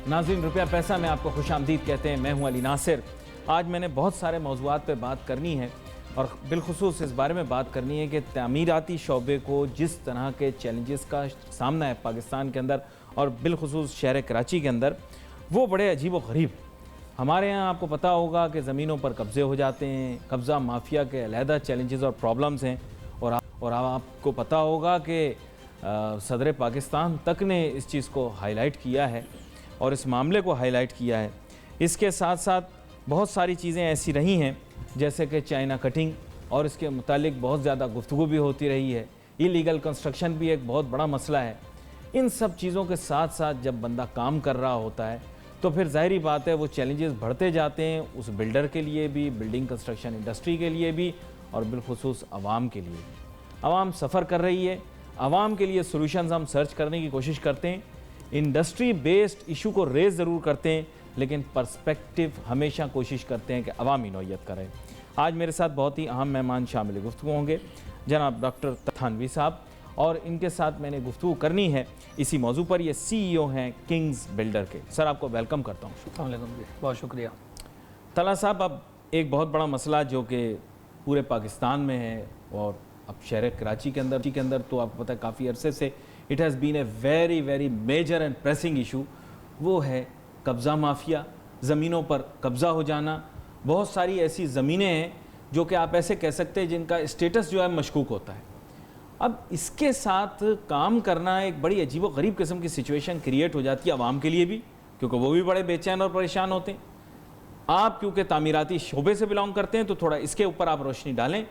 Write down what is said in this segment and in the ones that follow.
नाज़रीन, रुपया पैसा में आपको खुशामदीद कहते हैं। मैं हूं अली नासिर। आज मैंने बहुत सारे मौज़ूआत पे बात करनी है और बिलखुसूस इस बारे में बात करनी है कि तामीराती शोबे को जिस तरह के चैलेंजेस का सामना है पाकिस्तान के अंदर और बिलखुसूस शहर कराची के अंदर, वो बड़े अजीब व गरीब। हमारे यहाँ आपको पता होगा कि ज़मीनों पर कब्ज़े हो जाते हैं, कब्ज़ा माफिया के अलहदा चैलेंजेस और प्रॉब्लम्स हैं। और आपको पता होगा कि सदर पाकिस्तान तक ने इस चीज़ को हाईलाइट किया है और इस मामले को हाईलाइट किया है। इसके साथ साथ बहुत सारी चीज़ें ऐसी रही हैं जैसे कि चाइना कटिंग, और इसके मुतालिक बहुत ज़्यादा गुफ्तगू भी होती रही है। इलीगल कंस्ट्रक्शन भी एक बहुत बड़ा मसला है। इन सब चीज़ों के साथ साथ जब बंदा काम कर रहा होता है तो फिर ज़ाहिरी बात है वो चैलेंजेस बढ़ते जाते हैं, उस बिल्डर के लिए भी, बिल्डिंग कंस्ट्रक्शन इंडस्ट्री के लिए भी, और बिलखुसूस आवाम के लिए। आवाम सफ़र कर रही है, आवाम के लिए सॉल्यूशंस हम सर्च करने की कोशिश करते हैं, इंडस्ट्री बेस्ड इशू को रेज़ ज़रूर करते हैं, लेकिन पर्सपेक्टिव हमेशा कोशिश करते हैं कि अवामी नौयत करें। आज मेरे साथ बहुत ही अहम मेहमान शामिल गुफ्तगू होंगे, जनाब डॉक्टर थानवी साहब, और इनके साथ मैंने गुफ्तगू करनी है इसी मौजू पर। ये CEO हैं किंग्स बिल्डर के। सर, आपको वेलकम करता हूँ। अस्सलाम वालेकुम जी, बहुत शुक्रिया। तला साहब, अब एक बहुत बड़ा मसला जो कि पूरे पाकिस्तान में है और अब शहर कराची के अंदर तो आपको पता है काफ़ी अरसे से it has been a very very major and pressing issue, वो है कब्ज़ा माफिया, ज़मीनों पर कब्ज़ा हो जाना। बहुत सारी ऐसी ज़मीनें हैं जो कि आप ऐसे कह सकते हैं जिनका स्टेटस जो है मशकूक होता है। अब इसके साथ काम करना एक बड़ी अजीब व गरीब किस्म की सिचुएशन क्रिएट हो जाती है आवाम के लिए भी, क्योंकि वो भी बड़े बेचैन और परेशान होते हैं। आप क्योंकि तामीराती शोबे से बिलोंग करते हैं तो थोड़ा इसके ऊपर आप रोशनी डालें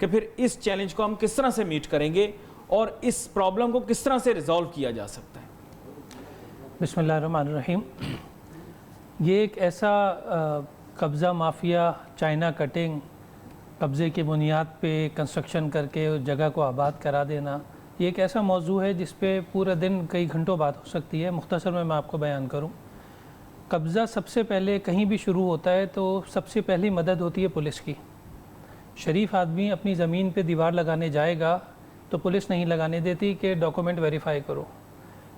कि फिर इस चैलेंज को हम किस तरह से मीट करेंगे और इस प्रॉब्लम को किस तरह से रिजॉल्व किया जा सकता है। बिस्मिल्लाहिर्रहमानिर्रहीम। ये एक ऐसा कब्ज़ा माफिया, चाइना कटिंग, कब्ज़े की बुनियाद पे कंस्ट्रक्शन करके उस जगह को आबाद करा देना, ये एक ऐसा मौजू है जिस पे पूरा दिन कई घंटों बात हो सकती है। मुख्तसर में मैं आपको बयान करूं। कब्ज़ा सबसे पहले कहीं भी शुरू होता है तो सबसे पहली मदद होती है पुलिस की। शरीफ आदमी अपनी ज़मीन पे दीवार लगाने जाएगा तो पुलिस नहीं लगाने देती कि डॉक्यूमेंट वेरीफाई करो,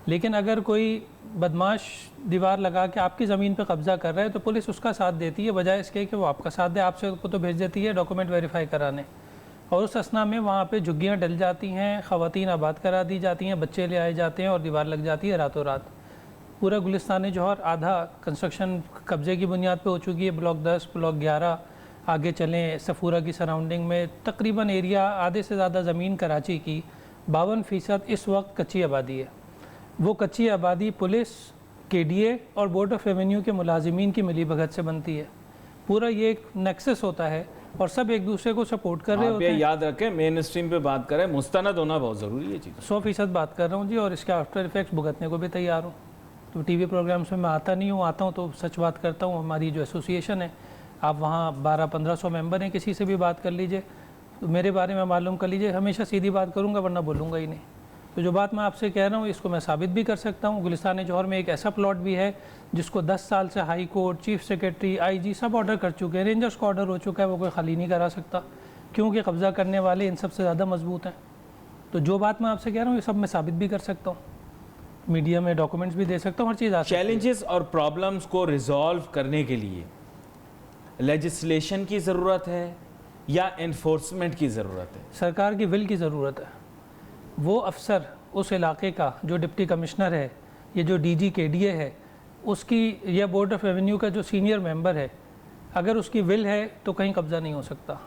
लेकिन अगर कोई बदमाश दीवार लगा के आपकी ज़मीन पे कब्ज़ा कर रहा है तो पुलिस उसका साथ देती है, बजाय इसके कि वो आपका साथ दे। आपसे को तो भेज देती है डॉक्यूमेंट वेरीफाई कराने, और उस असना में वहाँ पे झुग्गियाँ डल जाती हैं, ख़वातीन आबाद करा दी जाती हैं, बच्चे ले आए जाते हैं और दीवार लग जाती है रातों रात। पूरा गुलिस्तान जौहर आधा कंस्ट्रक्शन कब्ज़े की बुनियाद पर हो चुकी है। ब्लॉक 10, ब्लॉक 11, आगे चलें सफूरा की सराउंडिंग में तकरीबन एरिया आधे से ज़्यादा ज़मीन कराची की 52% इस वक्त कच्ची आबादी है। वो कच्ची आबादी पुलिस, KDA और बोर्ड ऑफ रेवेन्यू के मुलाजिमीन की मिली भगत से बनती है। पूरा ये एक नेक्सस होता है और सब एक दूसरे को सपोर्ट कर रहे होते हैं। याद रखें, मेन स्ट्रीम पे बात करें, मुस्तनद होना बहुत ज़रूरी है चीज़। 100% बात कर रहा हूँ जी, और इसके आफ्टर इफेक्ट्स भुगतने को भी तैयार हूँ। तो TV प्रोग्राम्स में मैं आता नहीं हूँ, आता हूँ तो सच बात करता हूँ। हमारी जो एसोसिएशन है, आप वहाँ 1200-1500 मेंबर हैं, किसी से भी बात कर लीजिए, तो मेरे बारे में मालूम कर लीजिए। हमेशा सीधी बात करूँगा, वरना बोलूँगा ही नहीं। तो जो बात मैं आपसे कह रहा हूँ इसको मैं साबित भी कर सकता हूँ। गुलिस्तान जौहर में एक ऐसा प्लॉट भी है जिसको 10 साल से high court, chief secretary, IG सब ऑर्डर कर चुके हैं, रेंजर्स को ऑर्डर हो चुका है, वो कोई खाली नहीं करा सकता, क्योंकि कब्ज़ा करने वाले इन सबसे ज़्यादा मजबूत हैं। तो जो बात मैं आपसे कह रहा हूँ ये सब मैं साबित भी कर सकता हूँ, मीडिया में डॉक्यूमेंट्स भी दे सकता हूँ, हर चीज़। चैलेंजेस और प्रॉब्लम्स को रिजॉल्व करने के लिए लेजिस्लेशन की ज़रूरत है या एनफोर्समेंट की ज़रूरत है? सरकार की विल की ज़रूरत है। वो अफसर उस इलाके का जो डिप्टी कमिश्नर है, ये जो DG KDA है, उसकी या बोर्ड ऑफ रेवेन्यू का जो सीनियर मेंबर है, अगर उसकी विल है तो कहीं कब्ज़ा नहीं हो सकता।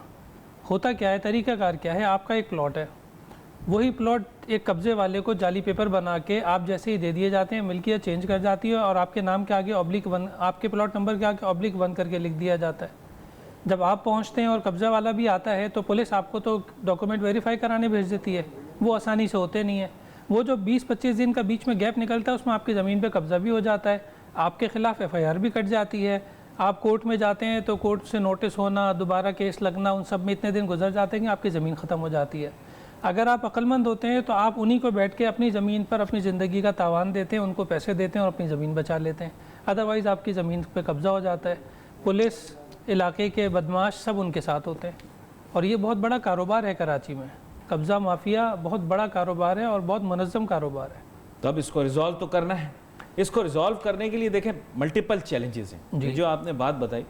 होता क्या है, तरीक़ाकार क्या है, आपका एक प्लॉट है, वही प्लॉट एक कब्ज़े वाले को जाली पेपर बना के आप जैसे ही दे दिए जाते हैं, मिल्कियत चेंज कर जाती है और आपके नाम के आगे /1, आपके प्लॉट नंबर के आगे /1 करके लिख दिया जाता है। जब आप पहुंचते हैं और कब्ज़ा वाला भी आता है तो पुलिस आपको तो डॉक्यूमेंट वेरीफाई कराने भेज देती है, वो आसानी से होते नहीं है। वो जो 20-25 दिन का बीच में गैप निकलता है उसमें आपकी ज़मीन पे कब्ज़ा भी हो जाता है, आपके ख़िलाफ़ FIR भी कट जाती है, आप कोर्ट में जाते हैं तो कोर्ट से नोटिस होना, दोबारा केस लगना, उन सब में इतने दिन गुजर जाते हैं कि आपकी ज़मीन ख़त्म हो जाती है। अगर आप अक्लमंद होते हैं तो आप उन्हीं को बैठ के अपनी ज़मीन पर अपनी ज़िंदगी का तावान देते हैं, उनको पैसे देते हैं और अपनी ज़मीन बचा लेते हैं। अदरवाइज़ आपकी ज़मीन पर कब्ज़ा हो जाता है। पुलिस, इलाके के बदमाश सब उनके साथ होते हैं और ये बहुत बड़ा कारोबार है कराची में। कब्ज़ा माफिया बहुत बड़ा कारोबार है और बहुत मुनज़्ज़म कारोबार है। तो अब इसको रिजॉल्व तो करना है। इसको रिजॉल्व करने के लिए देखें मल्टीपल चैलेंजेस हैं। ये जो आपने बात बताई,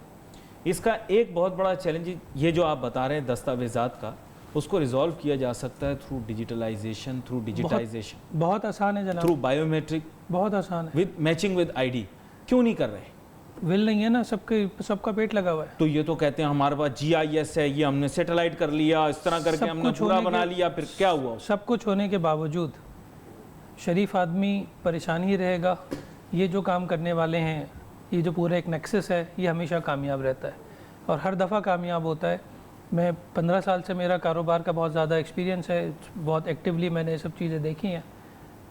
इसका एक बहुत बड़ा चैलेंज ये जो आप बता रहे हैं दस्तावेज़ात का, उसको रिजॉल्व किया जा सकता है थ्रू डिजिटलाइजेशन, थ्रू डिजिटाइजेशन। बहुत आसान है जनाब, थ्रू बायोमेट्रिक, बहुत आसान है। With matching with ID. क्यों नहीं कर रहे? विल नहीं है ना, सबका पेट लगा हुआ है। तो ये तो कहते हैं हमारे पास GIS है, ये हमने सैटेलाइट कर लिया, इस तरह करके हमने पूरा बना लिया, फिर क्या हुआ? सब कुछ होने के बावजूद शरीफ आदमी परेशान ही रहेगा। ये जो काम करने वाले हैं, ये जो पूरा एक नेक्सस है, ये हमेशा कामयाब रहता है और हर दफ़ा कामयाब होता है। मैं 15 साल से मेरा कारोबार का बहुत ज़्यादा एक्सपीरियंस है, बहुत एक्टिवली मैंने ये सब चीज़ें देखी हैं।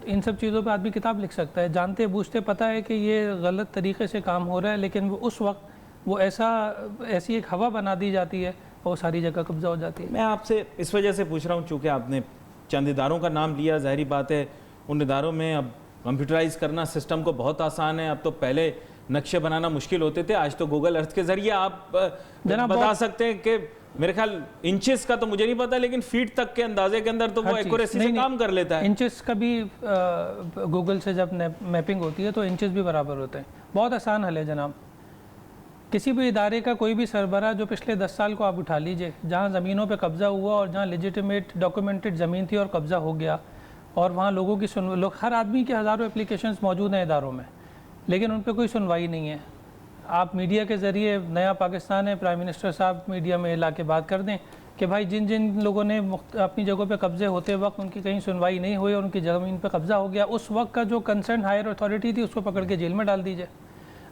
इन सब चीज़ों पे आदमी किताब लिख सकता है, जानते बूझते पता है कि ये गलत तरीके से काम हो रहा है, लेकिन वो उस वक्त वो ऐसी एक हवा बना दी जाती है और सारी जगह कब्जा हो जाती है। मैं आपसे इस वजह से पूछ रहा हूँ, चूँकि आपने चंद इदारों का नाम लिया, ज़ाहिरी बात है उन इदारों में अब कंप्यूटराइज करना सिस्टम को बहुत आसान है। अब तो पहले नक्शे बनाना मुश्किल होते थे, आज तो गूगल अर्थ के ज़रिए आप बता सकते हैं कि मेरे ख्याल इंचेस का तो मुझे नहीं पता, लेकिन फीट तक के अंदाजे के अंदर तो वो एक्यूरेसी से काम कर लेता है। इंचेस का भी गूगल से जब मैपिंग होती है तो इंचेस भी बराबर होते हैं। बहुत आसान हल है जनाब। किसी भी इदारे का कोई भी सरबरा जो पिछले 10 साल को आप उठा लीजिए, जहाँ ज़मीनों पे कब्ज़ा हुआ और जहाँ लेजिटिमेट डॉक्यूमेंटेड ज़मीन थी और कब्ज़ा हो गया, और वहाँ लोगों की हर आदमी के हज़ारों एप्लीकेशंस मौजूद हैं इदारों में, लेकिन उन पर कोई सुनवाई नहीं है। आप मीडिया के ज़रिए, नया पाकिस्तान है, प्राइम मिनिस्टर साहब मीडिया में ला के बात कर दें कि भाई जिन जिन लोगों ने अपनी जगहों पे कब्ज़े होते वक्त उनकी कहीं सुनवाई नहीं हुई और उनकी ज़मीन पे कब्ज़ा हो गया, उस वक्त का जो कंसर्न हायर अथॉरिटी थी उसको पकड़ के जेल में डाल दीजिए।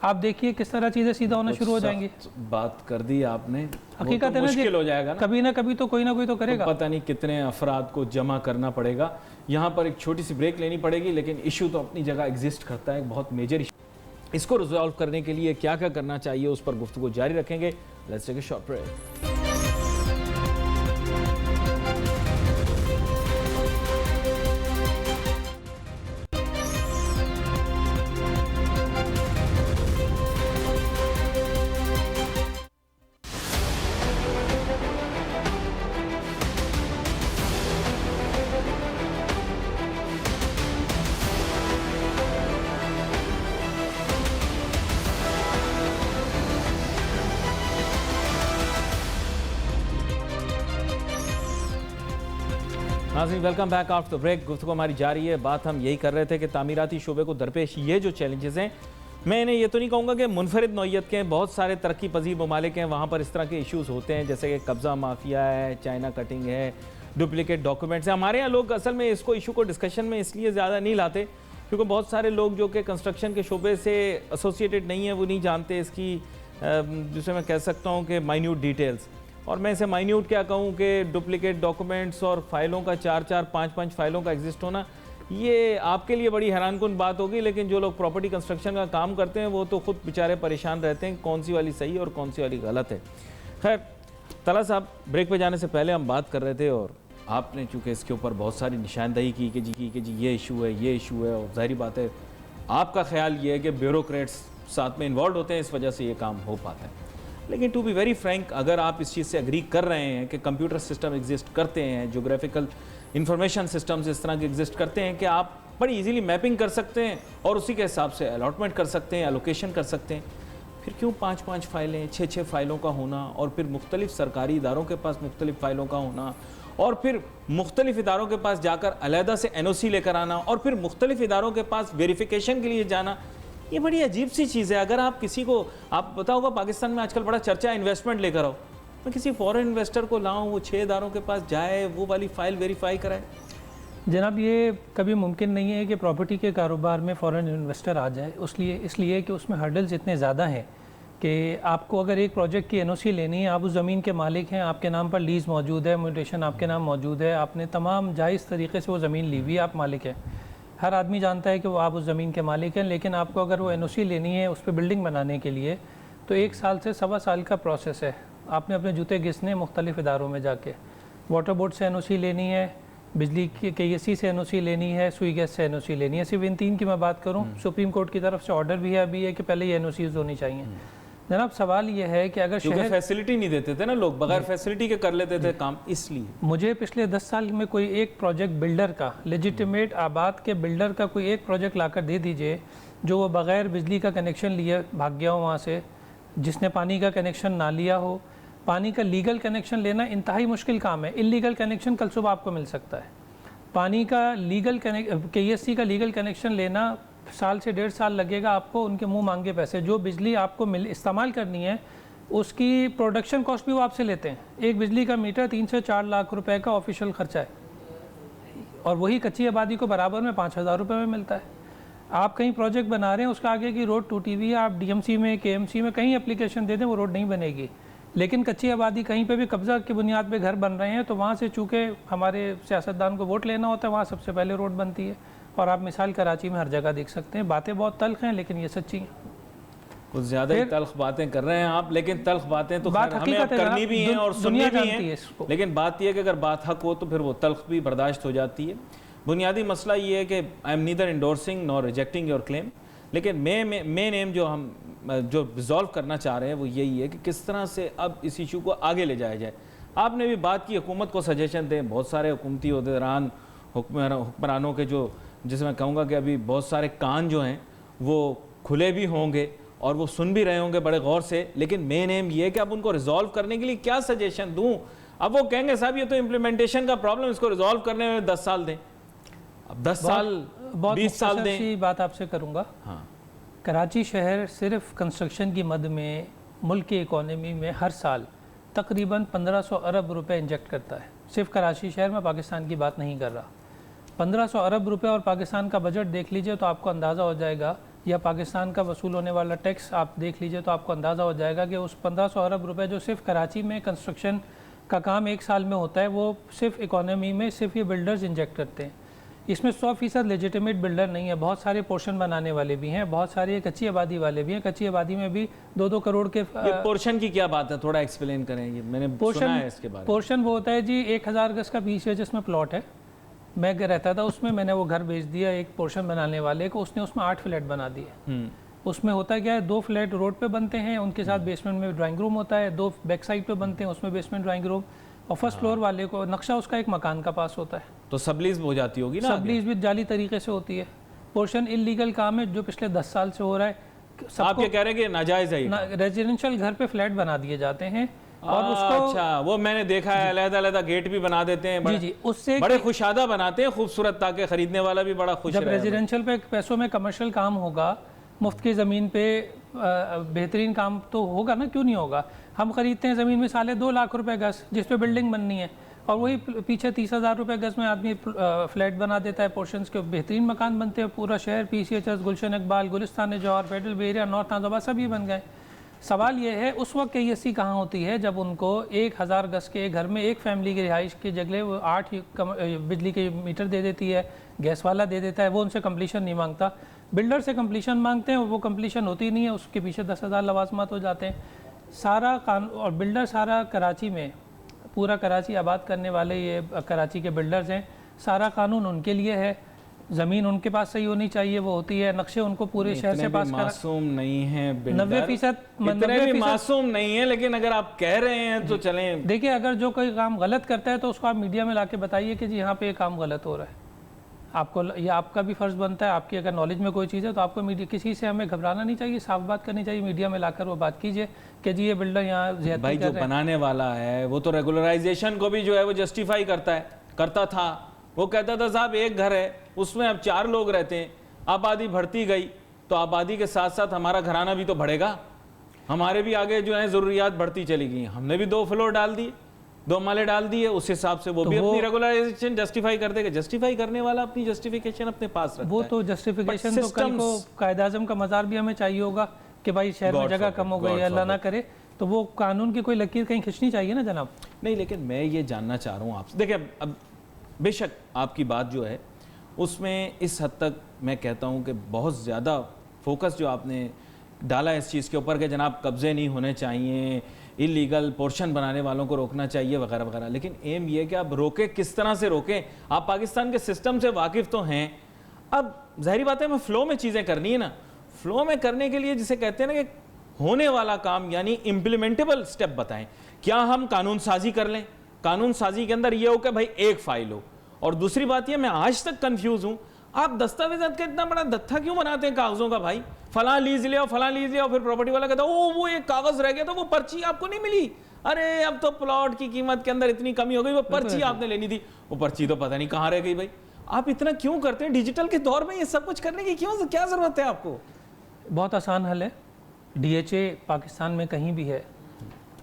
आप देखिए किस तरह चीज़ें सीधा होना शुरू हो जाएंगी। बात कर दी आपने, हकीकत है ना, मुश्किल हो जाएगा ना कभी तो कोई ना कोई तो करेगा। पता नहीं कितने अफराद को जमा करना पड़ेगा। यहाँ पर एक छोटी सी ब्रेक लेनी पड़ेगी, लेकिन इशू तो अपनी जगह एग्जिस्ट करता है, एक बहुत मेजर इशू। इसको रिजॉल्व करने के लिए क्या क्या करना चाहिए उस पर गुफ्तगू जारी रखेंगे। Let's take a short break. नाज़रीन, welcome back after the break. गुफ्तगू हमारी जारी है। बात हम यही कर रहे थे कि तामीराती शोबे को दरपेश ये जो चैलेंजेस हैं, मैं इन्हें ये तो नहीं कहूँगा कि मुनफरिद नौइयत के, बहुत सारे तरक्की पजीर ममालिक हैं वहाँ पर इस तरह के इशूज़ होते हैं, जैसे कि कब्ज़ा माफिया है, चाइना कटिंग है, डुप्लीकेट डॉक्यूमेंट्स है। हमारे यहाँ लोग असल में इसको इशू को डिस्कशन में इसलिए ज़्यादा नहीं लाते क्योंकि बहुत सारे लोग जो कि कंस्ट्रक्शन के शोबे से एसोसिएटेड नहीं है, वो नहीं जानते इसकी जिसे मैं कह सकता हूँ कि माइन्यूट डिटेल्स। और मैं इसे माइन्यूट क्या कहूँ कि डुप्लीकेट डॉक्यूमेंट्स और फाइलों का 4-4, 5-5 फाइलों का एग्जिस्ट होना, ये आपके लिए बड़ी हैरानकुन बात होगी, लेकिन जो लोग प्रॉपर्टी कंस्ट्रक्शन का काम करते हैं वो तो खुद बेचारे परेशान रहते हैं कौन सी वाली सही और कौन सी वाली गलत है। खैर, तला साहब, ब्रेक पे जाने से पहले हम बात कर रहे थे और आपने चूँकि इसके ऊपर बहुत सारी निशानदही की कि जी ये इशू है, ये इशू है, और ज़ाहिर बात है आपका ख्याल ये है कि ब्यूरोक्रेट्स साथ में इन्वॉल्व होते हैं, इस वजह से ये काम हो पाता है। लेकिन टू बी वेरी फ्रैंक, अगर आप इस चीज़ से एग्री कर रहे हैं कि कंप्यूटर सिस्टम एग्जिस्ट करते हैं, जोग्राफिकल इंफॉर्मेशन सिस्टम्स इस तरह के एग्जिस्ट करते हैं कि आप बड़ी इजीली मैपिंग कर सकते हैं और उसी के हिसाब से अलॉटमेंट कर सकते हैं, एलोकेशन कर सकते हैं, फिर क्यों 5-5 फाइलें, 6-6 फाइलों का होना, और फिर मुख्तलिफ सरकारी इदारों के पास मुख्तलिफ फाइलों का होना, और फिर मुख्तलिफ इदारों के पास जाकर अलहदा से NOC लेकर आना, और फिर मुख्तलिफ इदारों के पास वेरिफिकेशन के लिए जाना, ये बड़ी अजीब सी चीज़ है। अगर आप किसी को, आप पता होगा पाकिस्तान में आजकल बड़ा चर्चा है इन्वेस्टमेंट लेकर आओ, मैं किसी फॉरेन इन्वेस्टर को लाऊं, वो 6 इदारों के पास जाए, वो वाली फ़ाइल वेरीफाई कराए। जनाब, ये कभी मुमकिन नहीं है कि प्रॉपर्टी के कारोबार में फ़ॉरेन इन्वेस्टर आ जाए, इसलिए कि उसमें हर्डल्स इतने ज़्यादा हैं कि आपको अगर एक प्रोजेक्ट की NOC लेनी है, आप उस ज़मीन के मालिक हैं, आपके नाम पर लीज़ मौजूद है, म्यूटेशन आपके नाम मौजूद है, आपने तमाम जायज़ तरीके से वो ज़मीन ली हुई है, आप मालिक हैं, हर आदमी जानता है कि वो आप उस ज़मीन के मालिक हैं, लेकिन आपको अगर वो NOC लेनी है उस पर बिल्डिंग बनाने के लिए, तो 1 साल से 1.25 साल का प्रोसेस है। आपने अपने जूते घिसने मुख्तलिफ इदारों में जाके, वाटर बोर्ड से NOC लेनी है, बिजली की KSC से NOC लेनी है, सुई गैस से NOC लेनी है। सिर्फ इन 3 की मैं बात करूँ, सुप्रीम कोर्ट की तरफ से ऑर्डर भी है अभी है कि पहले ये NOCs होनी चाहिए। जनाब सवाल ये है कि अगर क्योंकि शहर फैसिलिटी नहीं देते थे ना लोग, बगैर फैसिलिटी के कर लेते थे काम, इसलिए। मुझे पिछले 10 साल में कोई एक प्रोजेक्ट बिल्डर का, लेजिटिमेट आबाद के बिल्डर का कोई एक प्रोजेक्ट लाकर दे दीजिए जो वो बगैर बिजली का कनेक्शन लिए भाग गया हो वहाँ से, जिसने पानी का कनेक्शन ना लिया हो। पानी का लीगल कनेक्शन लेना इंतहाई मुश्किल काम है, इलीगल कनेक्शन कल सुबह आपको मिल सकता है। पानी का लीगल KESC का लीगल कनेक्शन लेना साल से 1.5 साल लगेगा आपको, उनके मुंह मांगे पैसे। जो बिजली आपको इस्तेमाल करनी है उसकी प्रोडक्शन कॉस्ट भी वो आपसे लेते हैं। एक बिजली का मीटर 3 से 4 लाख रुपए का ऑफिशियल खर्चा है, और वही कच्ची आबादी को बराबर में 5,000 रुपये में मिलता है। आप कहीं प्रोजेक्ट बना रहे हैं, उसका आगे की रोड टूटी हुई है, आप DMC में, KMC में कहीं एप्लीकेशन दे दें, वो रोड नहीं बनेगी। लेकिन कच्ची आबादी कहीं पे भी कब्जा की बुनियाद पे घर बन रहे हैं, तो वहाँ से चूँकि हमारे सियासतदान को वोट लेना होता है, वहाँ सबसे पहले रोड बनती है। और आप मिसाल कराची में हर जगह देख सकते हैं। बातें बहुत तल्ख हैं लेकिन ये सच्ची हैं। कुछ ज़्यादा ही तल्ख बातें कर रहे हैं आप, लेकिन तल्ख बातें तो बात हमें अब करनी भी हैं और सुननी भी हैं, लेकिन बात यह है कि अगर बात हक हो तो फिर वो तल्ख भी बर्दाश्त हो जाती है। बुनियादी मसला ये है कि I am neither endorsing nor rejecting your claim, लेकिन मेन एम जो हम जो रिजॉल्व करना चाह रहे हैं वो यही है कि किस तरह से अब इस इशू को आगे ले जाया जाए। आपने भी बात की हुकूमत को सजेशन दें, बहुत सारे हुकूमती उहदेदारान, हुक्मरानों के जो, जिसे मैं कहूँगा कि अभी बहुत सारे कान जो हैं वो खुले भी होंगे और वो सुन भी रहे होंगे बड़े गौर से, लेकिन मेन एम ये है कि अब उनको रिजॉल्व करने के लिए क्या सजेशन दूँ। अब वो कहेंगे साहब ये तो इम्प्लीमेंटेशन का प्रॉब्लम, इसको रिजॉल्व करने में 10 साल दें, अब 10 साल 20 साल दें। बात आपसे करूँगा। हाँ, कराची शहर सिर्फ कंस्ट्रक्शन की मद में मुल्क की इकोनॉमी में हर साल तकरीबन 1500 अरब रुपए इंजेक्ट करता है। सिर्फ कराची शहर में, पाकिस्तान की बात नहीं कर रहा। 1500 अरब रुपए और पाकिस्तान का बजट देख लीजिए तो आपको अंदाज़ा हो जाएगा, या पाकिस्तान का वसूल होने वाला टैक्स आप देख लीजिए तो आपको अंदाज़ा हो जाएगा कि उस 1500 अरब रुपए जो सिर्फ कराची में कंस्ट्रक्शन का काम एक साल में होता है, वो सिर्फ इकोनॉमी में सिर्फ ये बिल्डर्स इंजेक्ट करते हैं। इसमें 100% लेजिटिमेट बिल्डर नहीं है, बहुत सारे पोर्शन बनाने वाले भी हैं, बहुत सारे कच्ची आबादी वाले भी हैं। कच्ची आबादी में भी 2-2 करोड़ के। ये पोर्शन की क्या बात है, थोड़ा एक्सप्लेन करें, ये मैंने सुना है इसके बारे में। पोर्शन वो होता है जी 1000 गज का PCHS में प्लॉट है, मैं रहता था उसमें, मैंने वो घर बेच दिया एक पोर्शन बनाने वाले को, उसने उसमें 8 फ्लैट बना दिए। उसमें होता क्या है, 2 फ्लैट रोड पे बनते हैं, उनके साथ बेसमेंट में ड्राइंग रूम होता है, 2 बैक साइड पे बनते हैं, उसमें बेसमेंट ड्राइंग रूम, और फर्स्ट फ्लोर वाले को नक्शा उसका एक मकान का पास होता है। तो सबलीज हो जाती होगी ना, सबलीज भी जाली तरीके से होती है। पोर्शन इलीगल काम है जो पिछले 10 साल से हो रहा है। आप ये कह रहे हैं कि नाजायज है, रेजिडेंशियल घर पे फ्लैट बना दिए जाते हैं और उसको, अच्छा, वो मैंने देखा है, अलग-अलग गेट भी बना देते हैं, जी जी, उससे बड़े खुशादा बनाते हैं, खूबसूरत, ताकि खरीदने वाला भी बड़ा खुश रहे। जब रेजिडेंशियल पे पैसों में कमर्शियल काम होगा, मुफ्त की ज़मीन पे बेहतरीन काम तो होगा ना, क्यों नहीं होगा। हम खरीदते हैं ज़मीन में 2.5 लाख रुपए गज, जिस पे बिल्डिंग बननी है, और वही पीछे 30,000 रुपये गज में आदमी फ्लैट बना देता है, पोर्शंस के बेहतरीन मकान बनते हैं, पूरा शहर PCHS, गुलशन इकबाल, गुलिस्तान जौहर, फेडरल एरिया, नॉर्थ नाजोबा सभी बन गए। सवाल ये है उस वक्त KESC कहाँ होती है जब उनको 1000 गज के घर में एक फैमिली की रिहाइश की जगह वो 8 बिजली के मीटर दे देती है, गैस वाला दे देता है, वो उनसे कंप्लीशन नहीं मांगता। बिल्डर से कंप्लीशन मांगते हैं, वो कंप्लीशन होती नहीं है, उसके पीछे 10,000 लवाजमात हो जाते हैं। सारा और बिल्डर सारा कराची में, पूरा कराची आबाद करने वाले ये कराची के बिल्डर्स हैं, सारा कानून उनके लिए है, ज़मीन उनके पास सही होनी चाहिए, वो होती है, नक्शे उनको पूरे शहर से पास मासूम नहीं है, 90% मासूम नहीं है, लेकिन अगर आप कह रहे हैं तो चलें। देखिए, अगर जो कोई काम गलत करता है तो उसको आप मीडिया में लाके बताइए कि जी यहाँ पे ये काम गलत हो रहा है। आपको ये आपका भी फ़र्ज़ बनता है, आपकी अगर नॉलेज में कोई चीज़ है तो आपको मीडिया, किसी से हमें घबराना नहीं चाहिए, साफ बात करनी चाहिए, मीडिया में लाकर वो बात कीजिए कि जी ये बिल्डर यहाँ ज़्यादती भाई, जो बनाने वाला है वो तो रेगुलराइजेशन को भी जो है वो जस्टिफाई करता था। वो कहता था साहब एक घर है, उसमें अब 4 लोग रहते हैं, आबादी बढ़ती गई तो आबादी के साथ साथ हमारा घराना भी तो बढ़ेगा, हमारे भी आगे जो है ज़रूरियात बढ़ती चली गई। हमने भी 2 फ्लोर डाल दिए, 2 माले डाल दिए, उस हिसाब से वो भी अपनी रेगुलराइजेशन जस्टिफाई कर देगा। जस्टिफाई करने वाला अपनी जस्टिफिकेशन अपने पास रखता है। वो तो जस्टिफिकेशन तो कल को कायद-ए-आज़म का मज़ार भी हमें चाहिए होगा कि भाई शहर में जगह कम हो गई है, अल्लाह ना करे, तो वो कानून की कोई लकीर कहीं खींचनी चाहिए ना जनाब। नहीं, लेकिन मैं ये जानना चाह रहा हूँ आपसे, देखिए अब बेशक आपकी बात जो है उसमें इस हद तक मैं कहता हूँ कि बहुत ज़्यादा फोकस जो आपने डाला इस चीज़ के ऊपर कि जनाब कब्ज़े नहीं होने चाहिए, इलीगल पोर्शन बनाने वालों को रोकना चाहिए वगैरह वगैरह, लेकिन एम ये कि आप रोकें, किस तरह से रोकें। आप पाकिस्तान के सिस्टम से वाकिफ़ तो हैं, अब ज़ाहिरी बात है हमें फ़्लो में चीज़ें करनी है ना, फ़्लो में करने के लिए जिसे कहते हैं ना कि होने वाला काम यानी इम्प्लीमेंटेबल स्टेप बताएं। क्या हम कानून साजी कर लें, कानून साजी के अंदर ये हो कि भाई एक फाइल हो। और दूसरी बात ये, मैं आज तक कंफ्यूज हूं, आप दस्तावेजात का इतना बड़ा दत्था क्यों बनाते हैं कागजों का भाई? फलां लीज लिया, फलां लीज लिया, फिर प्रॉपर्टी वाला कहता है वो एक कागज रह गया था, वो पर्ची आपको नहीं मिली। अरे अब तो प्लॉट की कीमत के अंदर इतनी कमी हो गई, वो पर्ची आपने लेनी थी, वो पर्ची तो पता नहीं कहाँ रह गई भाई। आप इतना क्यों करते हैं? डिजिटल के दौर में ये सब कुछ करने की क्या जरूरत है आपको? बहुत आसान हल है। DHA पाकिस्तान में कहीं भी है,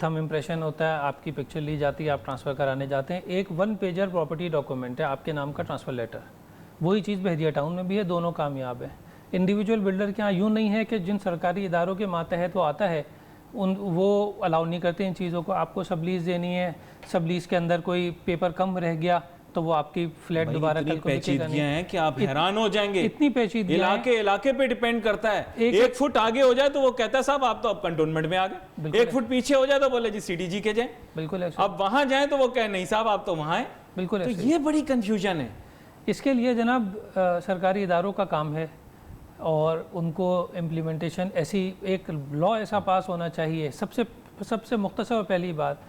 थंब इम्प्रेशन होता है, आपकी पिक्चर ली जाती है, आप ट्रांसफ़र कराने जाते हैं, एक 1 पेजर प्रॉपर्टी डॉक्यूमेंट है आपके नाम का ट्रांसफ़र लेटर। वही चीज़ बहरिया टाउन में भी है, दोनों कामयाब है। इंडिविजुअल बिल्डर के यहाँ यूँ नहीं है कि जिन सरकारी इदारों के मातहत वो आता है वो अलाउ नहीं करते इन चीज़ों को। आपको सब लीज़ देनी है, सब लीज़ के अंदर कोई पेपर कम रह गया तो वो आपकी फ्लैट दोबारा कल को पेचीदगियां हैं कि आप हैरान हो जाएंगे। इतनी पेचीदगियां इलाके पे डिपेंड करता है। एक फुट आगे हो जाए तो वो कहता है साहब आप तो अब कंटोनमेंट में आ गए, 1 फुट पीछे हो जाए तो बोले जी CTG के जाए, बिल्कुल ऐसे। अब वहां जाए तो वो कहे नहीं साहब आप तो वहां है, बिल्कुल तो ये बड़ी कंफ्यूजन है। इसके लिए जनाब सरकारी इदारों का काम है और उनको इम्प्लीमेंटेशन ऐसी एक लॉ ऐसा पास होना चाहिए। सबसे मुख्तसर और पहली बात,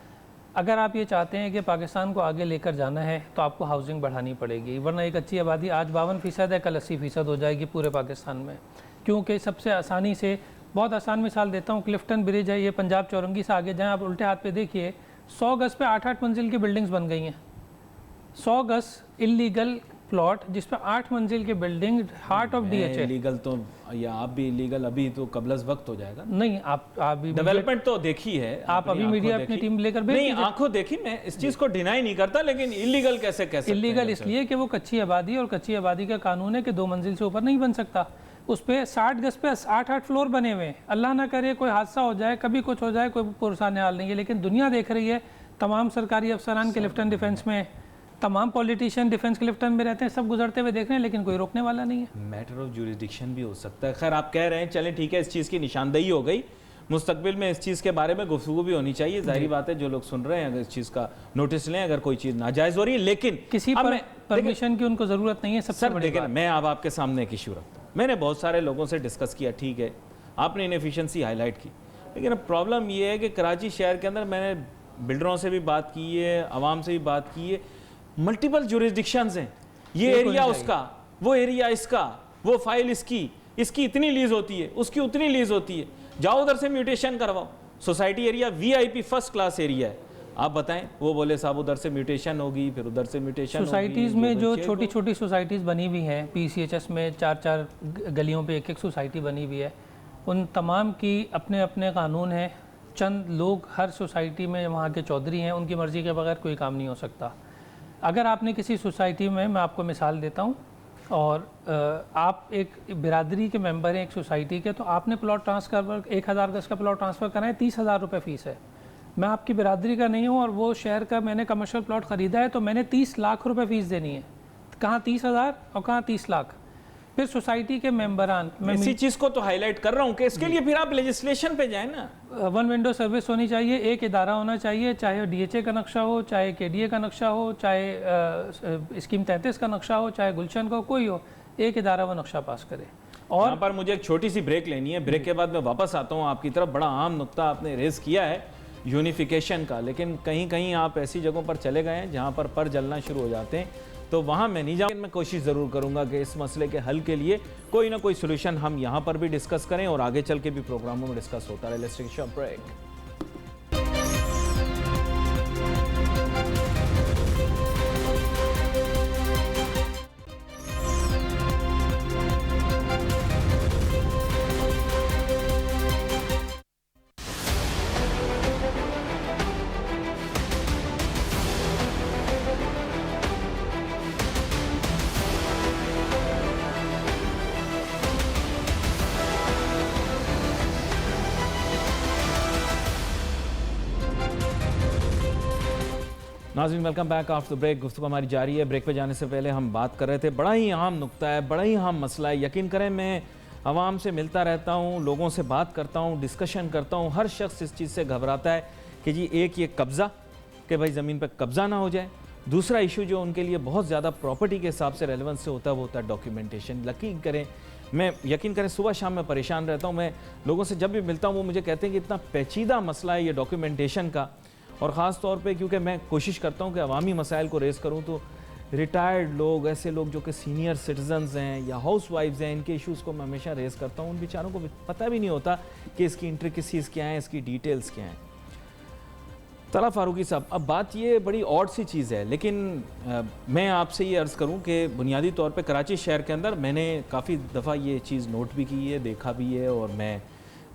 अगर आप ये चाहते हैं कि पाकिस्तान को आगे लेकर जाना है तो आपको हाउसिंग बढ़ानी पड़ेगी, वरना एक अच्छी आबादी आज 52% है, कल 80% हो जाएगी पूरे पाकिस्तान में। क्योंकि सबसे आसानी से, बहुत आसान मिसाल देता हूँ, क्लिफ्टन ब्रिज है, ये पंजाब चौरंगी से आगे जाएँ आप उल्टे हाथ पे देखिए, 100 गज पे 8-8 मंजिल की बिल्डिंग्स बन गई हैं। 100 गज इलीगल प्लॉट जिस पे 8 मंजिल की building, heart of DHA। Illegal तो या आप भी इलीगल, अभी तो कबलस वक्त हो जाएगा। नहीं, आप भी डेवलपमेंट तो देखी है, आप अभी मीडिया अपनी टीम लेकर नहीं, आंखों देखी, मैं इस चीज को डिनाई नहीं करता, लेकिन इलीगल कैसे इलीगल इसलिए कि वो कच्ची आबादी, और कच्ची आबादी का कानून है कि 2 मंजिल से ऊपर नहीं बन सकता। उस पर 60 गज पे 8-8 फ्लोर बने हुए हैं। अल्लाह ना करे कोई हादसा हो जाए, कभी कुछ हो जाए, कोई पुरसान हाल नहीं है, लेकिन दुनिया देख रही है, तमाम सरकारी अफसरान के लिफ्टन डिफेंस में, तमाम पॉलिटिशियन डिफेंस के लिफ्टन में रहते हैं, सब गुजरते हुए देख रहे हैं, लेकिन कोई रोकने वाला नहीं है। मैटर ऑफ ज्यूरिसडिक्शन भी हो सकता है। खैर आप कह रहे हैं, चलें ठीक है, इस चीज़ की निशानदेही हो गई, मुस्तकबिल में इस चीज़ के बारे में गुफ्तगू भी होनी चाहिए। जाहिर बात है जो लोग सुन रहे हैं अगर इस चीज़ का नोटिस लें, अगर कोई चीज़ नाजायज़ हो रही है, लेकिन किसी परमिशन की उनको ज़रूरत नहीं है। सबसे बड़ी बात, मैं अब आपके सामने एक इशू रखता हूँ, मैंने बहुत सारे लोगों से डिस्कस किया, ठीक है आपने इनएफिशिएंसी हाईलाइट की, लेकिन अब प्रॉब्लम ये है कि कराची शहर के अंदर मैंने बिल्डरों से भी बात की है, आवाम से भी बात की है, मल्टीपल जुरिसडिक्शंस हैं, ये एरिया उसका, वो एरिया इसका, वो फाइल इसकी इतनी लीज होती है, उसकी उतनी लीज होती है, जाओ उधर से म्यूटेशन करवाओ। Society area VIP first class area है, आप बताएं, वो बोले साहब उधर से म्यूटेशन होगी, फिर उधर से म्यूटेशन। सोसाइटीज़ में जो छोटी छोटी सोसाइटीज़ बनी हुई हैं, PCHS में 4-4 गलियों पे एक सोसाइटी बनी हुई है, उन तमाम की अपने अपने कानून हैं। चंद लोग हर सोसाइटी में वहाँ के चौधरी हैं, उनकी मर्ज़ी के बगैर कोई काम नहीं हो सकता। अगर आपने किसी सोसाइटी में, मैं आपको मिसाल देता हूँ, और आप एक बिरादरी के मेंबर हैं एक सोसाइटी के, तो आपने प्लॉट ट्रांसफ़र 1000 गज का प्लॉट ट्रांसफ़र कराएं, 30,000 रुपये फ़ीस है। मैं आपकी बिरादरी का नहीं हूँ और वो शहर का मैंने कमर्शियल प्लॉट ख़रीदा है, तो मैंने 30 लाख रुपये फ़ीस देनी है। कहाँ 30,000 और कहाँ 30 लाख। फिर सोसाइटी के मेंबरान, मैं इसी चीज़ को तो हाईलाइट कर रहा हूँ कि इसके लिए फिर आप लेजिस्लेशन पे जाए ना। 1 विंडो सर्विस होनी चाहिए, एक इदारा होना चाहिए, चाहे DHA का नक्शा हो, चाहे KDA का नक्शा हो, चाहे स्कीम 33 का नक्शा हो, चाहे गुलशन का, कोई हो, एक इदारा वो नक्शा पास करे। और यहाँ पर मुझे एक छोटी सी ब्रेक लेनी है, ब्रेक के बाद मैं वापस आता हूँ आपकी तरफ। बड़ा अहम नुक्ता आपने रेज किया है यूनिफिकेशन का, लेकिन कहीं कहीं आप ऐसी जगहों पर चले गए हैं जहाँ पर जलना शुरू हो जाते हैं, तो वहाँ मैं नहीं जाऊँगा। मैं कोशिश ज़रूर करूँगा कि इस मसले के हल के लिए कोई ना कोई सोल्यूशन हम यहाँ पर भी डिस्कस करें और आगे चल के भी प्रोग्रामों में डिस्कस होता रहे। Let's take a short break. नाज़रीन वेलकम बैक आफ्टर ब्रेक। गुफ्तगू हमारी जारी है। ब्रेक पे जाने से पहले हम बात कर रहे थे, बड़ा ही अहम नुक्ता है, बड़ा ही अहम मसला है। यकीन करें मैं आवाम से मिलता रहता हूँ, लोगों से बात करता हूँ, डिस्कशन करता हूँ, हर शख्स इस चीज़ से घबराता है कि जी एक ये कब्ज़ा, कि भाई ज़मीन पर कब्ज़ा ना हो जाए, दूसरा इशू जो उनके लिए बहुत ज़्यादा प्रॉपर्टी के हिसाब से रेलेवेंस से होता है वो होता है डॉक्यूमेंटेशन। यकीन करें सुबह शाम मैं परेशान रहता हूँ। मैं लोगों से जब भी मिलता हूँ वो मुझे कहते हैं कि इतना पेचीदा मसला है ये डॉक्यूमेंटेशन का, और ख़ास तौर पे क्योंकि मैं कोशिश करता हूँ कि अवामी मसाइल को रेस करूँ, तो रिटायर्ड लोग, ऐसे लोग जो कि सीनियर सिटीजन्स हैं या हाउस वाइफ्स हैं, इनके इश्यूज़ को मैं हमेशा रेस करता हूँ। उन बेचारों को पता भी नहीं होता कि इसकी इंट्रिकेसीज़ क्या हैं, इसकी डिटेल्स क्या हैं। तला फारूकी साहब, अब बात ये बड़ी ऑड सी चीज़ है, लेकिन मैं आपसे ये अर्ज़ करूं कि बुनियादी तौर पे कराची शहर के अंदर मैंने काफ़ी दफ़ा ये चीज़ नोट भी की है, देखा भी है, और मैं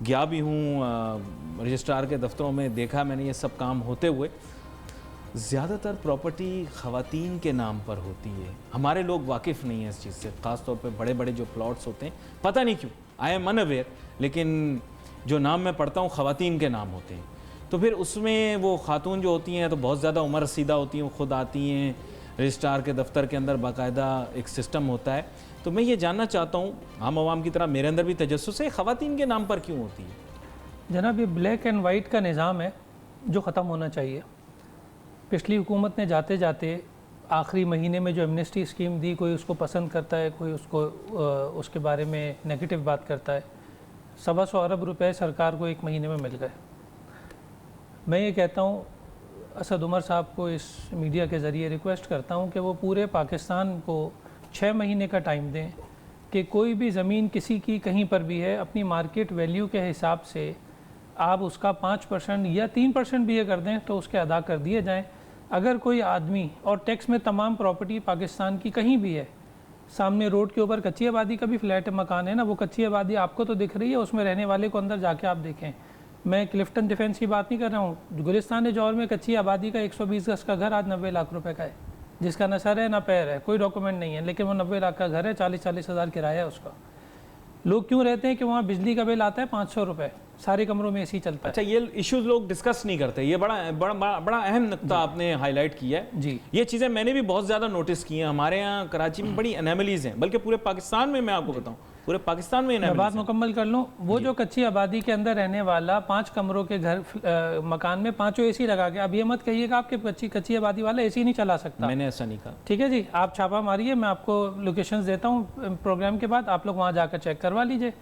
गया भी हूं रजिस्ट्रार के दफ्तरों में, देखा मैंने ये सब काम होते हुए। ज़्यादातर प्रॉपर्टी ख़वातीन के नाम पर होती है। हमारे लोग वाकिफ़ नहीं हैं इस चीज़ से, ख़ास तौर पे बड़े बड़े जो प्लॉट्स होते हैं, पता नहीं क्यों, आई एम अनअवेयर, लेकिन जो नाम मैं पढ़ता हूँ ख़वातीन के नाम होते हैं। तो फिर उसमें वो खातून जो होती हैं तो बहुत ज़्यादा उम्र रसीदा होती हैं, वो खुद आती हैं रजिस्ट्रार के दफ्तर के अंदर, बाकायदा एक सिस्टम होता है। तो मैं ये जानना चाहता हूँ, आम आवाम की तरह मेरे अंदर भी तजस्सुस है, ख़वातीन के नाम पर क्यों होती है? जनाब, ये ब्लैक एंड वाइट का निज़ाम है जो ख़त्म होना चाहिए। पिछली हुकूमत ने जाते जाते आखिरी महीने में जो एमनेस्टी स्कीम दी, कोई उसको पसंद करता है, कोई उसके बारे में नेगेटिव बात करता है। 125 अरब रुपए सरकार को एक महीने में मिल गए। मैं ये कहता हूँ असद उमर साहब को इस मीडिया के ज़रिए रिक्वेस्ट करता हूँ कि वो पूरे पाकिस्तान को 6 महीने का टाइम दें कि कोई भी ज़मीन किसी की कहीं पर भी है, अपनी मार्केट वैल्यू के हिसाब से आप उसका 5% या 3% भी ये कर दें तो उसके अदा कर दिए जाएं। अगर कोई आदमी, और टैक्स में तमाम प्रॉपर्टी पाकिस्तान की कहीं भी है, सामने रोड के ऊपर कच्ची आबादी का भी फ्लैट मकान है ना, वो कच्ची आबादी आपको तो दिख रही है, उसमें रहने वाले को अंदर जाके आप देखें। मैं क्लिफ्टन डिफेंस की बात नहीं कर रहा हूँ, गुलिस्तान जौहर में कच्ची आबादी का 120 गज का घर आज 90 लाख रुपए का है, जिसका न सर है ना पैर है, कोई डॉक्यूमेंट नहीं है, लेकिन वो 90 लाख का घर है, 40-40 हज़ार किराया है उसका। लोग क्यों रहते हैं कि वहाँ बिजली का बिल आता है 500 रुपये, सारे कमरों में एसी चलता है। अच्छा, ये इश्यूज लोग डिस्कस नहीं करते, ये बड़ा अहम नुक्ता आपने हाईलाइट किया है जी। ये चीज़ें मैंने भी बहुत ज़्यादा नोटिस की हैं। हमारे यहाँ कराची में बड़ी एनैमलीज हैं, बल्कि पूरे पाकिस्तान में, मैं आपको बताऊँ पूरे पाकिस्तान में। मैं बात मुकम्मल कर लूँ, वो जो कच्ची आबादी के अंदर रहने वाला 5 कमरों के घर मकान में 5 एसी लगा के, अब ये मत कहिएगा आपके कच्ची आबादी वाला एसी नहीं चला सकता, मैंने ऐसा नहीं कहा। ठीक है जी, आप छापा मारिए, मैं आपको लोकेशंस देता हूँ प्रोग्राम के बाद, आप लोग वहाँ जाकर चेक करवा लीजिए।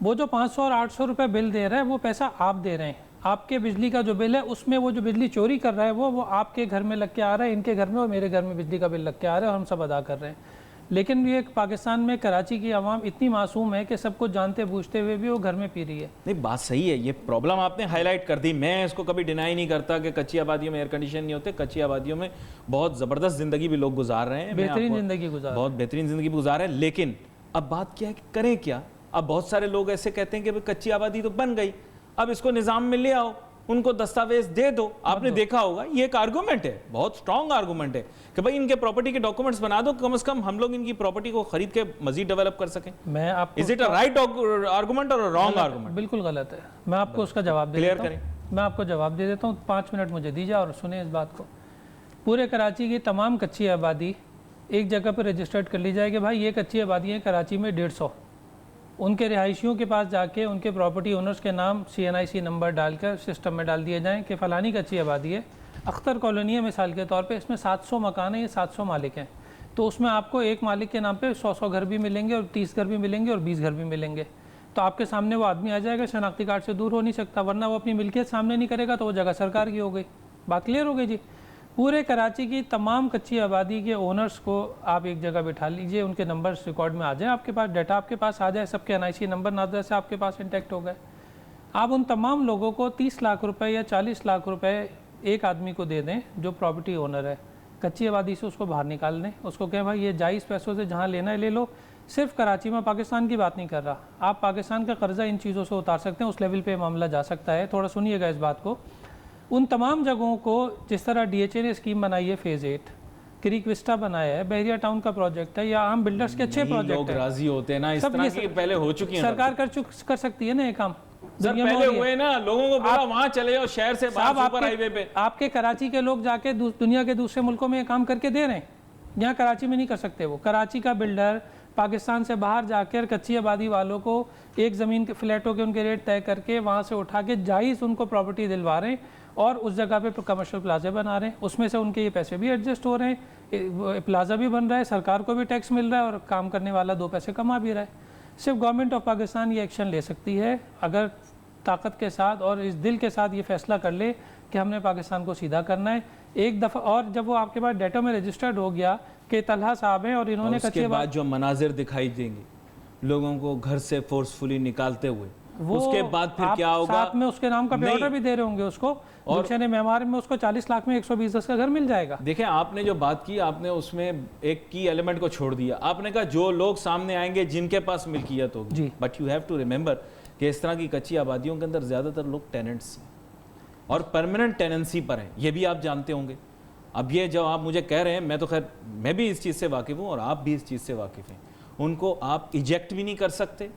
वो जो 500 और 800 रुपये बिल दे रहा है, वो पैसा आप दे रहे हैं। आपके बिजली का जो बिल है उसमें वो जो बिजली चोरी कर रहा है वो आपके घर में लग के आ रहा है, इनके घर में और मेरे घर में बिजली का बिल लग के आ रहा है, और हम सब अदा कर रहे हैं। लेकिन ये पाकिस्तान में कराची की आवाम इतनी मासूम है कि सब कुछ जानते बूझते हुए भी वो घर में पी रही है। नहीं, बात सही है, ये प्रॉब्लम आपने हाईलाइट कर दी, मैं इसको कभी डिनाई नहीं करता कि कच्ची आबादियों में एयर कंडीशन नहीं होते, कच्ची आबादियों में बहुत ज़बरदस्त ज़िंदगी भी लोग गुजार रहे हैं, बेहतरीन ज़िंदगी बहुत बेहतरीन ज़िंदगी गुजार रहे हैं। लेकिन अब बात क्या है कि करें क्या? अब बहुत सारे लोग ऐसे कहते हैं कि कच्ची आबादी तो बन गई, अब इसको निज़ाम में ले आओ, उनको दस्तावेज दे दो। आपने देखा होगा ये एक आर्गूमेंट है, बहुत स्ट्रॉन्ग आर्गूमेंट है कि भाई इनके प्रॉपर्टी के डॉक्यूमेंट्स बना दो, कम से कम हम लोग इनकी प्रॉपर्टी को खरीद के मजीद डेवलप कर सकें। मैं आपको, is it a right argument और रॉन्ग आर्गूमेंट? बिल्कुल गलत है। मैं आपको उसका जवाब दे देता हूं। मैं आपको जवाब दे देता हूँ, 5 मिनट मुझे दीजिए और सुने इस बात को। पूरे कराची की तमाम कच्ची आबादी एक जगह पर रजिस्टर्ड कर ली जाए कि भाई ये कच्ची आबादी है कराची में 150, उनके रिहायशियों के पास जाके उनके प्रॉपर्टी ओनर्स के नाम CNIC नंबर डालकर सिस्टम में डाल दिए जाएं कि फ़लानी कच्ची आबादी है, अख्तर कॉलोनी है मिसाल के तौर पे, इसमें 700 मकान है, ये 700 मालिक हैं, तो उसमें आपको एक मालिक के नाम पे 100 घर भी मिलेंगे और 30 घर भी मिलेंगे और 20 घर भी मिलेंगे। तो आपके सामने वो आदमी आ जाएगा, शनाख्ती कार्ड से दूर हो नहीं सकता, वरना वो अपनी मिल्कियत सामने नहीं करेगा तो वो जगह सरकार की हो गई। बात क्लियर हो गई जी। पूरे कराची की तमाम कच्ची आबादी के ओनर्स को आप एक जगह बिठा लीजिए, उनके नंबर्स रिकॉर्ड में आ जाए, आपके पास डाटा आपके पास आ जाए, सबके NIC नंबर नादर से आपके पास इंटैक्ट हो गए। आप उन तमाम लोगों को 30 लाख रुपए या 40 लाख रुपए एक आदमी को दे दें जो प्रॉपर्टी ओनर है, कच्ची आबादी से उसको बाहर निकाल दें, उसको कहें भाई ये जायज़ पैसों से जहाँ लेना है ले लो। सिर्फ कराची में, पाकिस्तान की बात नहीं कर रहा, आप पाकिस्तान का कर्जा इन चीज़ों से उतार सकते हैं, उस लेवल पे मामला जा सकता है। थोड़ा सुनिएगा इस बात को। उन तमाम जगहों को जिस तरह DHA ने स्कीम बनाई है, फेज़ 8 क्रीक विस्टा बनाया है, बहरिया टाउन का प्रोजेक्ट है, या आम बिल्डर्स के अच्छे प्रोजेक्ट हैं, राजी होते हैं ना, इस तरह की पहले हो चुकी है, सरकार कर सकती है ना ये काम। पहले हुए ना, लोगों को बोला वहां चले जाओ शहर से बाहर सुपर हाईवे पे। आपके कराची के लोग जाके दुनिया के दूसरे मुल्कों में ये काम करके दे रहे हैं, यहाँ कराची में नहीं कर सकते। वो कराची का बिल्डर पाकिस्तान से बाहर जाकर कच्ची आबादी वालों को एक ज़मीन के फ्लैटों के उनके रेट तय करके वहाँ से उठा के जायज़ उनको प्रॉपर्टी दिलवा रहे हैं, और उस जगह पे कमर्शियल प्लाजा बना रहे हैं, उसमें से उनके ये पैसे भी एडजस्ट हो रहे हैं, प्लाजा भी बन रहा है, सरकार को भी टैक्स मिल रहा है और काम करने वाला 2 पैसे कमा भी रहा है। सिर्फ गवर्नमेंट ऑफ पाकिस्तान ये एक्शन ले सकती है अगर ताकत के साथ और इस दिल के साथ ये फैसला कर ले कि हमने पाकिस्तान को सीधा करना है एक दफ़ा। और जब वो आपके पास डाटा में रजिस्टर्ड हो गया कि तलहा साहब हैं और इन्होंने उसके बाद जो मनाजिर दिखाई देंगे लोगों को घर से फोर्सफुली निकालते हुए, उसके बाद फिर क्या होगा? साथ में उसके नाम का ऑर्डर भी दे रहे होंगे उसको, और गुलशन मेमार में उसको 40 लाख में 120 का घर मिल जाएगा। देखें, आपने जो बात की, आपने उसमें एक की एलिमेंट को छोड़ दिया। आपने कहा जो लोग सामने आएंगे जिनके पास मिल्कियत होगी, but you have to remember कि इस तरह की कच्ची आबादियों के अंदर ज़्यादातर लोग टेनेंट्स हैं और परमानेंट टेनेंसी पर हैं, ये भी आप जानते होंगे। अब ये जो आप मुझे कह रहे हैं, मैं तो खैर मैं भी इस चीज़ से वाकिफ़ हूँ और आप भी इस चीज़ से वाकिफ़ हैं, उनको आप इजेक्ट भी नहीं कर सकते,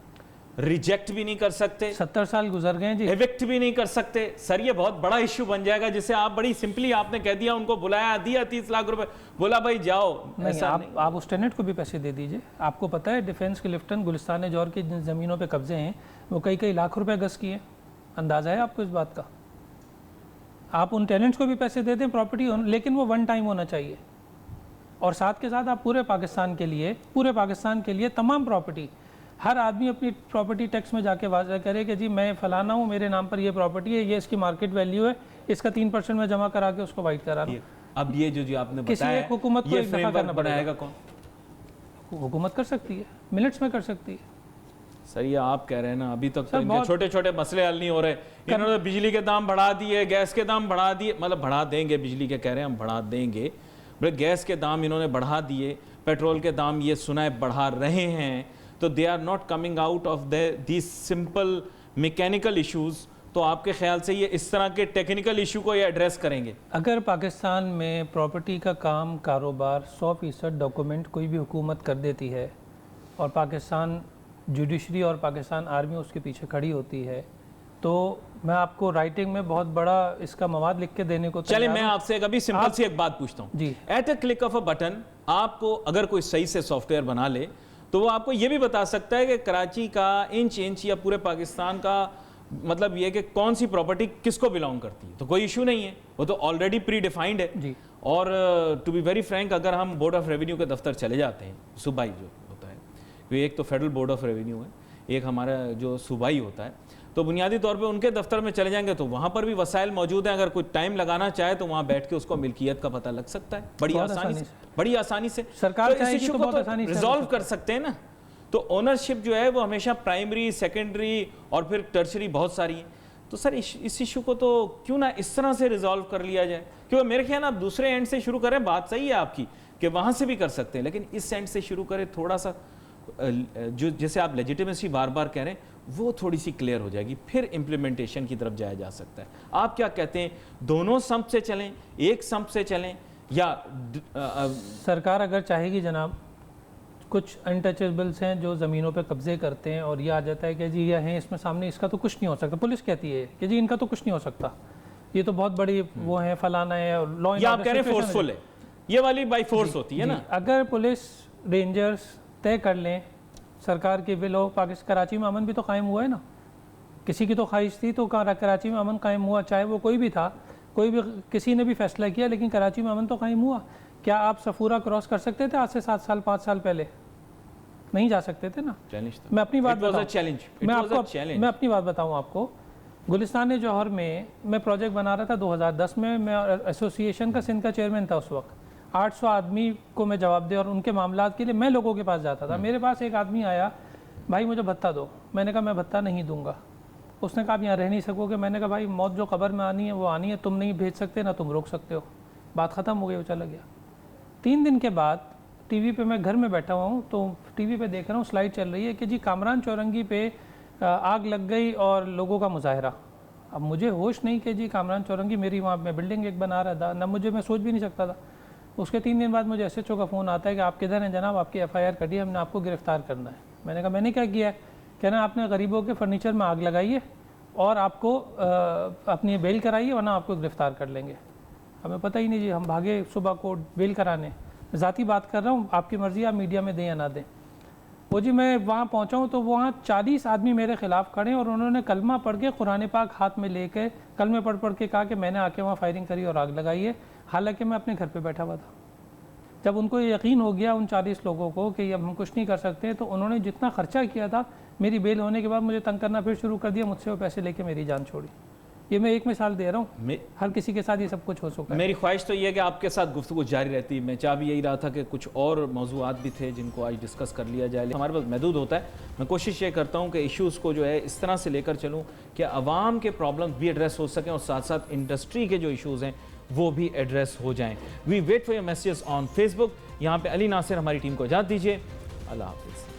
रिजेक्ट भी नहीं कर सकते, 70 साल गुजर गए जी, एविक्ट भी नहीं कर सकते। सर ये बहुत बड़ा इश्यू बन जाएगा, जिसे आप बड़ी सिंपली आपने कह दिया, उनको बुलाया, दिया 30 लाख रुपए, बोला भाई जाओ। नहीं, आप उस टेनेंट को भी पैसे दे दीजिए। आपको पता है डिफेंस के लिफ्टन गुलिस्तान जौहर की जिन ज़मीनों पे कब्जे हैं वो कई लाख रुपए गज की हैं, अंदाज़ा है आपको इस बात का? आप उन टेनेंट्स को भी पैसे दे दें प्रॉपर्टी, लेकिन वो वन टाइम होना चाहिए। और साथ के साथ आप पूरे पाकिस्तान के लिए तमाम प्रॉपर्टी, हर आदमी अपनी प्रॉपर्टी टैक्स में जाके वाज़ा करे कि जी मैं फलाना हूँ, मेरे नाम पर ये प्रॉपर्टी है, ये इसकी मार्केट वैल्यू है, इसका 3% में जमा करा के उसको वाइट करा रहा हूँ। अब ये जो आपने बताया, एक हुकूमत को एक दफ़ा करना बनाएगा कौन? हुकूमत कर सकती है, मिनट्स में कर सकती है। सर ये आप कह रहे हैं ना, अभी तक तो छोटे छोटे मसले हल नहीं हो रहे। इन्होंने बिजली के दाम बढ़ा दिए, गैस के दाम बढ़ा दिए, मतलब बढ़ा देंगे, बिजली के कह रहे हैं हम बढ़ा देंगे, गैस के दाम इन्होंने बढ़ा दिए, पेट्रोल के दाम ये सुना है बढ़ा रहे हैं। तो they are not coming out of these simple mechanical issues. तो आपके ख्याल से ये इस तरह के टेक्निकल इशू को ये एड्रेस करेंगे? अगर पाकिस्तान में प्रॉपर्टी का काम कारोबार 100% डॉक्यूमेंट कोई भी हुकूमत कर देती है और पाकिस्तान जुडिशरी और पाकिस्तान आर्मी उसके पीछे खड़ी होती है, तो मैं आपको राइटिंग में बहुत बड़ा इसका मवाद लिख के देने को चलिए मैं आपसे एक अभी सिंपल सी एक बात पूछता हूँ जी। At a click of a button आपको अगर कोई सही से सॉफ्टवेयर बना ले तो वो आपको ये भी बता सकता है कि कराची का इंच या पूरे पाकिस्तान का मतलब ये कि कौन सी प्रॉपर्टी किसको बिलोंग करती है। तो कोई इशू नहीं है, वो तो ऑलरेडी प्री डिफाइंड है जी। और टू बी वेरी फ्रैंक, अगर हम बोर्ड ऑफ रेवेन्यू के दफ्तर चले जाते हैं, सूबाई जो होता है, क्योंकि एक तो फेडरल बोर्ड ऑफ रेवेन्यू है, एक हमारा जो सूबाई होता है, तो बुनियादी तौर पे उनके दफ्तर में चले जाएंगे तो वहाँ पर भी वसाइल मौजूद हैं। अगर कोई टाइम लगाना चाहे तो वहाँ बैठ के उसको मिल्कियत का पता लग सकता है बड़ी आसानी से। सरकार तो इस इशू को तो रिजॉल्व कर सकते हैं ना। तो ओनरशिप जो है वो हमेशा प्राइमरी, सेकेंडरी और फिर टर्शरी बहुत सारी है। तो सर इस इशू को तो क्यों ना इस तरह से रिजॉल्व कर लिया जाए, क्योंकि मेरे ख्याल आप दूसरे एंड से शुरू करें, बात सही है आपकी कि वहाँ से भी कर सकते हैं, लेकिन इस एंड से शुरू करें, थोड़ा सा जो जैसे आप लेजिटिमेसी बार बार कह रहे हैं वो थोड़ी सी क्लियर हो जाएगी, फिर इम्प्लीमेंटेशन की तरफ जाया जा सकता है। आप क्या कहते हैं, दोनों संप से चलें, एक संप से चलें, या सरकार अगर चाहेगी जनाब, कुछ अनटचेबल्स हैं जो ज़मीनों पे कब्जे करते हैं और ये आ जाता है कि जी ये हैं इसमें सामने, इसका तो कुछ नहीं हो सकता, पुलिस कहती है कि जी इनका तो कुछ नहीं हो सकता, ये तो बहुत बड़ी वो है, फलाना है, लॉ एंड आप कह रहे हैं फोर्सफुल है, ये वाली बाई फोर्स होती है ना। अगर पुलिस रेंजर्स तय कर लें, सरकार के विल हो, पाकिस्तान कराची में अमन भी तो कायम हुआ है ना, किसी की तो ख्वाहिश थी तो कराची में अमन कायम हुआ, चाहे वो कोई भी था, कोई भी किसी ने भी फैसला किया, लेकिन कराची में अमन तो कायम हुआ। क्या आप सफूरा क्रॉस कर सकते थे आज से 7 साल 5 साल पहले? नहीं जा सकते थे ना। मैं अपनी बात मैं अपनी बात बताऊं आपको, गुलिस्तान जौहर में मैं प्रोजेक्ट बना रहा था 2010 में, मैं एसोसिएशन का सिंध का चेयरमैन था उस वक्त। 800 आदमी को मैं जवाब दे और उनके मामलात के लिए मैं लोगों के पास जाता था। मेरे पास एक आदमी आया, भाई मुझे भत्ता दो। मैंने कहा मैं भत्ता नहीं दूंगा। उसने कहा आप यहाँ रह नहीं सकोगे। मैंने कहा भाई मौत जो कब्र में आनी है वो आनी है, तुम नहीं भेज सकते ना तुम रोक सकते हो। बात ख़त्म हो गई, वो चला गया। 3 दिन के बाद टीवी पे मैं घर में बैठा हुआ हूँ तो टीवी पे देख रहा हूँ, स्लाइड चल रही है कि जी कामरान चौरंगी पे आग लग गई और लोगों का मुजाहरा। अब मुझे होश नहीं कि जी कामरान चौरंगी, मेरी वहाँ मैं बिल्डिंग एक बना रहा था ना, मुझे मैं सोच भी नहीं सकता था। उसके 3 दिन बाद मुझे SHO का फ़ोन आता है कि आप किधर हैं जनाब, आपकी FIR कटी है, हमने आपको गिरफ़्तार करना है। मैंने कहा मैंने क्या किया है? कहना आपने गरीबों के फर्नीचर में आग लगाई है और आपको अपनी बेल कराइए वरना आपको गिरफ़्तार कर लेंगे। हमें पता ही नहीं जी, हम भागे सुबह को बेल कराने। ज़ाती बात कर रहा हूँ, आपकी मर्ज़ी, आप मीडिया में दें या ना दें। वो जी मैं वहाँ पहुँचा हूँ तो वहाँ 40 आदमी मेरे ख़िलाफ़ खड़े हैं और उन्होंने कलमा पढ़ के कुरान पाक हाथ में लेके कलमे पढ़ के कहा कि मैंने आके वहाँ फायरिंग करी और आग लगाई है, हालांकि मैं अपने घर पे बैठा हुआ था। जब उनको ये यकीन हो गया उन 40 लोगों को कि अब हम कुछ नहीं कर सकते, तो उन्होंने जितना ख़र्चा किया था मेरी बेल होने के बाद मुझे तंग करना फिर शुरू कर दिया, मुझसे वो पैसे लेके मेरी जान छोड़ी। ये मैं एक मिसाल दे रहा हूँ, हर किसी के साथ ये सब कुछ हो सकता है। मेरी ख्वाहिश तो ये है कि आपके साथ गुफ्तगू जारी रहती है। मैं चाह भी यही रहा था कि कुछ और मौजूआत भी थे जिनको आज डिस्कस कर लिया जाए, हमारे पास महदूद होता है। मैं कोशिश ये करता हूँ कि इश्यूज़ को जो है इस तरह से लेकर चलूँ कि आवाम के प्रॉब्लम भी एड्रेस हो सकें और साथ साथ इंडस्ट्री के जो इशूज़ हैं वो भी एड्रेस हो जाएँ। We wait for your messages on Facebook. यहाँ पर अली नासिर हमारी टीम को इजाज़त दीजिए। अल्लाह हाफिज़।